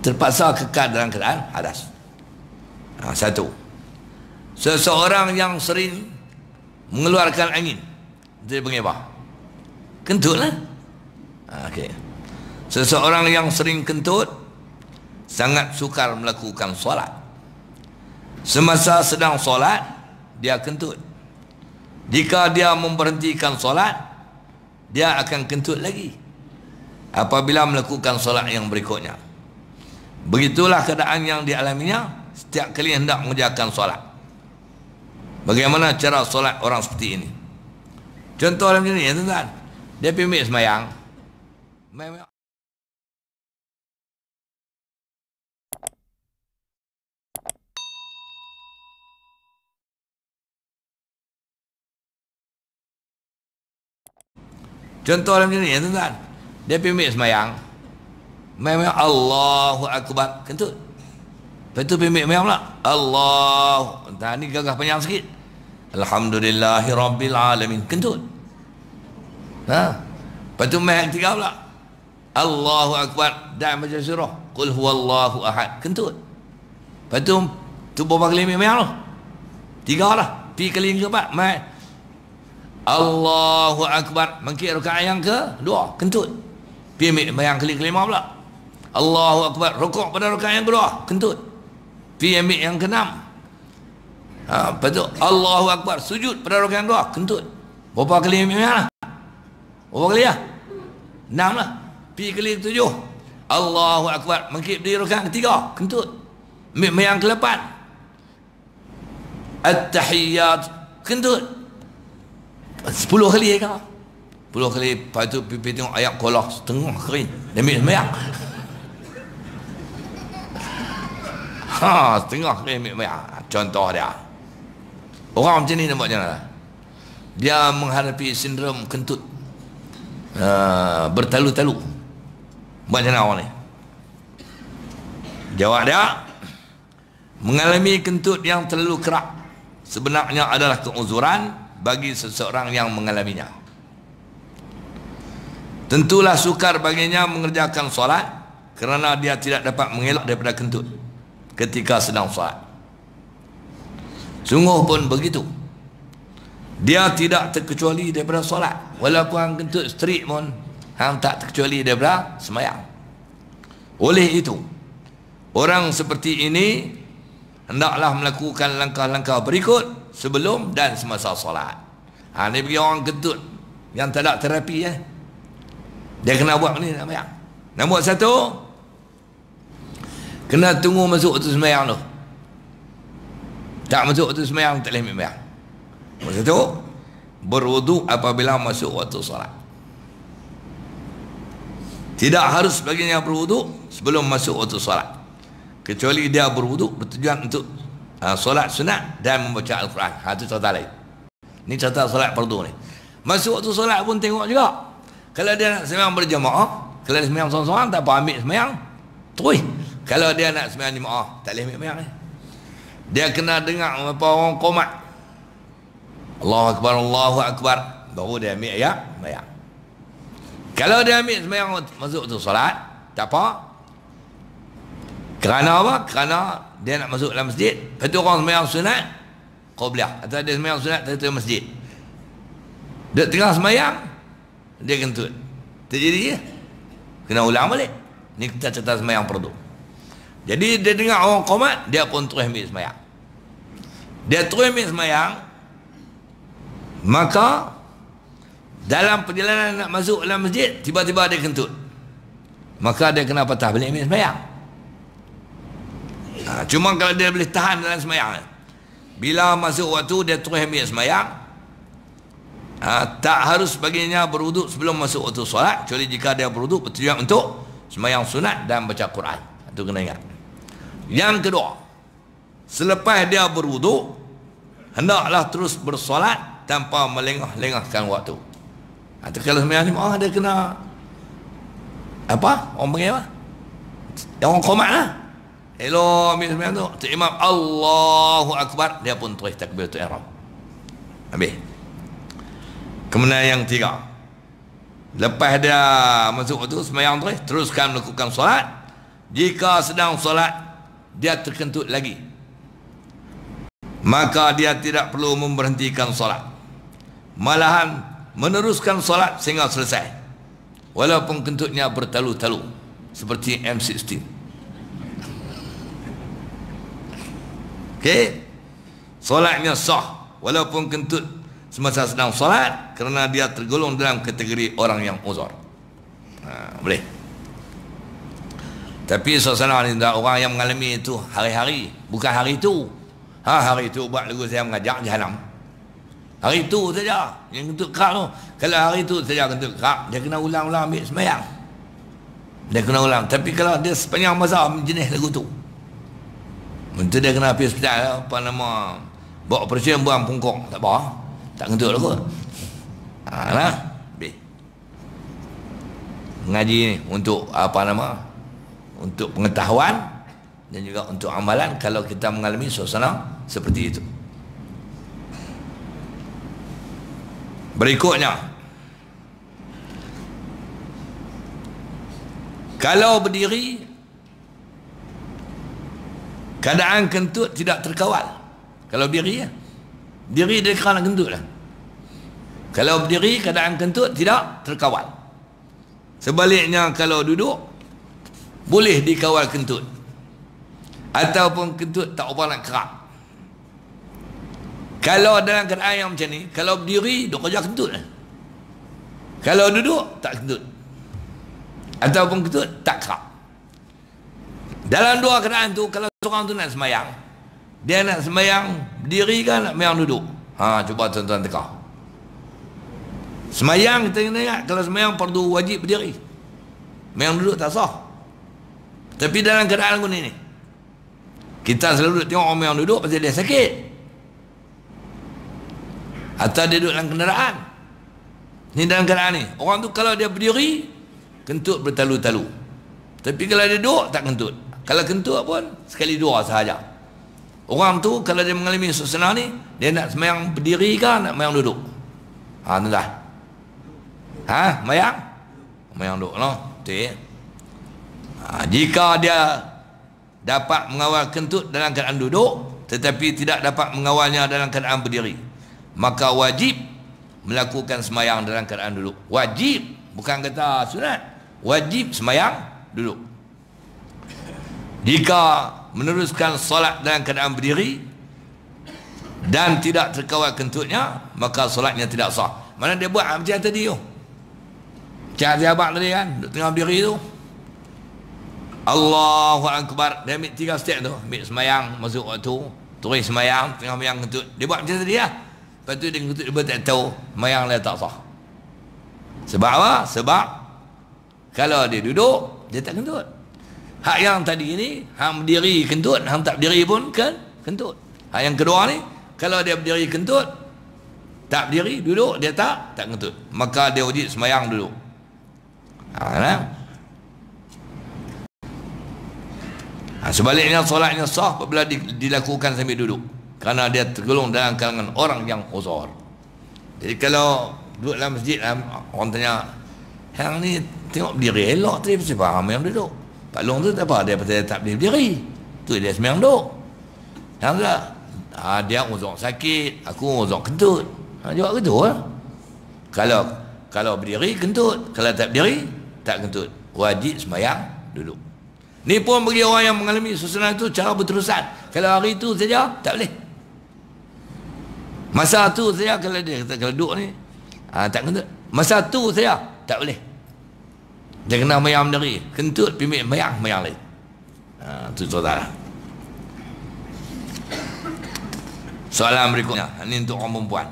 terpaksa kekal dalam keadaan hadas. Satu, seseorang yang sering mengeluarkan angin, dia panggil apa? Kentut lah. Okay. Seseorang yang sering kentut sangat sukar melakukan solat. Semasa sedang solat dia kentut. Jika dia memberhentikan solat, dia akan kentut lagi apabila melakukan solat yang berikutnya. Begitulah keadaan yang dialaminya setiap kali hendak mengerjakan solat. Bagaimana cara solat orang seperti ini? Contoh dalam ini, ya tuan-tuan. Dia pergi ambil semayang. Contoh dalam ini, ya tuan-tuan. Dia pergi ambil semayang. Semayang Allahu Akbar, kentut. Lepas tu pergi ambil semayang pula. Allah. Nah, ni gagah panjang sikit. Alhamdulillahi Rabbil Alamin, kentut. Lepas tu semayang ketiga pula. Allahu Akbar dan baca surah Qul huwallahu ahad, kentut. Lepas tu berapa kali ambil semayang tu? 3 lah. Pergi kali yang keempat, Allahu Akbar, mangkit rakaat yang kedua, kentut. Pergi ambil semayang kali kelima pula. Allahu Akbar, rukuk pada rakaat yang kedua, kentut. Pergi ambil yang ke-6. Lepas tu Allahu Akbar, sujud pada rakaat yang kedua, kentut. Berapa kali ambil semayang lah? Berapa kali lah? 6 lah. Pergi kali ke-7, Allahu Akbar, mangkit berdiri rakaat ketiga, kentut. Ambil semayang ke-8, At-Tahiyyat, kentut. 10 kali ke? 10 kali. Lepas tu pergi tengok ayat kolah setengah kering, dia ambil semayang. Setengah kering ambil semayang. Contoh dia. Orang macam ni nampak macam mana? Dia menghadapi sindrom kentut bertalu-talu. Macam mana orang ni? Jawab dia, mengalami kentut yang terlalu kerak sebenarnya adalah keuzuran bagi seseorang yang mengalaminya. Tentulah sukar baginya mengerjakan solat kerana dia tidak dapat mengelak daripada kentut ketika sedang solat. Sungguh pun begitu, dia tidak terkecuali daripada solat. Walaupun kentut strik pun tak terkecuali daripada semayang. Oleh itu, orang seperti ini hendaklah melakukan langkah-langkah berikut sebelum dan semasa solat. Ni bagi orang kentut yang tak ada terapi, dia kena buat ni nak semayang. Nombor 1, kena tunggu masuk waktu semayang tu. Tak masuk waktu semayang, tak boleh ambil semayang. Nombor 1, berwudu apabila masuk waktu solat. Tidak harus baginya berwudu sebelum masuk waktu solat, kecuali dia berwudu bertujuan untuk solat sunat dan membaca Al-Quran. Itu cerita lain. Ini cerita solat fardu ni. Masuk waktu solat pun tengok juga. Kalau dia nak sembahyang berjamaah, kalau dia sembahyang seorang-seorang, tak apa, ambil sembahyang terus. Kalau dia nak sembahyang jemaah, tak boleh ambil sembahyang ni. Dia kena dengar apa orang qomat, Allahu Akbar, Allahu Akbar, baru dia ambil ayat sembahyang. Kalau dia ambil sembahyang masuk waktu solat, tak apa. Kerana apa? Kerana dia nak masuk dalam masjid. Lepas tu orang sembahyang sunat qabliyah, atau dia sembahyang sunat terhadap masjid. Dia tengah sembahyang, dia kentut, terjadi ya? Kena ulang balik. Ni kita cerita sembahyang fardu. Jadi dia dengar orang qomat, dia pun terus ambil sembahyang. Dia terus ambil sembahyang, maka dalam perjalanan nak masuk dalam masjid, tiba-tiba dia kentut, maka dia kena patah balik ambil sembahyang. Cuma kalau dia boleh tahan dalam sembahyang, bila masuk waktu dia terus ambil sembahyang, tak harus baginya berwuduk sebelum masuk waktu solat, kecuali jika dia berwuduk bertujuan untuk sembahyang sunat dan baca Quran. Itu kena ingat. Yang kedua, selepas dia berwuduk, hendaklah terus bersolat tanpa melengah-lengahkan waktu. Itu kalau sembahyang jemaah, dia kena apa? Orang panggil apa? Orang qomat lah. Hello, ambil sembahyang tu, Tok Imam Allahu Akbar, dia pun terus takbiratul ihram. Habis. Kemudian yang 3, Lepas dia masuk waktu sembahyang teruskan melakukan solat. Jika sedang solat dia terkentut lagi, maka dia tidak perlu memberhentikan solat, malahan meneruskan solat sehingga selesai, walaupun kentutnya bertalu-talu seperti M16. Okey, solatnya sah walaupun kentut semasa sedang solat, kerana dia tergolong dalam kategori orang yang uzur. Boleh. Tapi suasana ni orang yang mengalami itu hari-hari, bukan hari itu. Hari itu buat lagu saya mengajak jahanam. Hari itu saja yang kentut kerak tu. Kalau hari itu saja kentut kerak, dia kena ulang-ulang ambil sembahyang. Dia kena ulang. Tapi kalau dia sepanjang masa jenis lagu tu, itu dia kena pergi hospital, apa nama, buat operasi buang pungkok. Tak apa, tak kentut lah kot. Nah, ngaji ni untuk apa nama, untuk pengetahuan dan juga untuk amalan kalau kita mengalami suasana seperti itu. Berikutnya, kalau berdiri keadaan kentut tidak terkawal. Kalau berdiri, diri dia kerana kentut lah. Kalau berdiri keadaan kentut tidak terkawal. Sebaliknya kalau duduk boleh dikawal kentut, ataupun kentut tak apa nak kerak. Kalau dalam keadaan yang macam ni, kalau berdiri duk kerja kentut lah. Kalau duduk tak kentut, ataupun kentut tak kerak. Dalam dua keadaan tu, kalau seorang tu nak semayang, dia nak semayang berdiri kan nak semayang duduk? Cuba tuan-tuan teka. Semayang kita kena ingat, kalau semayang fardu wajib berdiri, semayang duduk tak sah. Tapi dalam keadaan ni, kita selalu tengok orang yang duduk pasal dia sakit, atau dia duduk dalam kenderaan. Ni dalam keadaan ni, orang tu kalau dia berdiri kentut bertalu-talu, tapi kalau dia duduk tak kentut. Kalau kentut pun sekali dua sahaja. Orang tu kalau dia mengalami suasana ni, dia nak semayang berdiri kan nak semayang duduk? Tuan-tuan, semayang duduk lah. Betul. Jika dia dapat mengawal kentut dalam keadaan duduk tetapi tidak dapat mengawalnya dalam keadaan berdiri, maka wajib melakukan semayang dalam keadaan duduk. Wajib, bukan kata sunat, wajib semayang duduk. Jika meneruskan solat dalam keadaan berdiri dan tidak terkawal kentutnya, maka solatnya tidak sah. Mana dia buat macam tadi tu, macam abang tadi kan, duduk tengah berdiri tu, Allahu Akbar, dia ambil 3 step tu, ambil semayang, masuk waktu, terus semayang, tengah semayang kentut. Dia buat macam tadi lah. Lepas tu dia kentut, dia tak tahu, semayang dia tak sah. Sebab apa? Sebab kalau dia duduk, dia tak kentut. Hak yang tadi ni, hang berdiri kentut, hang tak berdiri pun kentut. Hak yang kedua ni, kalau dia berdiri kentut, tak berdiri, duduk, dia tak kentut. Maka dia wajib semayang duduk. Sebaliknya solatnya sah apabila dilakukan sambil duduk, kerana dia tergolong dalam kalangan orang yang uzur. Jadi kalau duduk dalam masjid, orang tanya, hang ni tengok berdiri elok tadi, pasal faham yang duduk. Pak Long tu tak apa, dia pasal tak boleh berdiri, tu dia semayang duduk. Hang tak, dia uzur sakit, aku uzur kentut. Jawab gitu lah. Kalau berdiri kentut, kalau tak berdiri tak kentut. Wajib semayang duduk. Ni pun bagi orang yang mengalami suasana itu cara berterusan. Kalau hari itu saja tak boleh. Masa tu saja kalau dia kata kalau duduk ni tak kentut. Masa tu saja tak boleh. Dia kena mayang dari kentut pimik mayang lain. Tu saudara. Soalan berikutnya, ini untuk orang perempuan.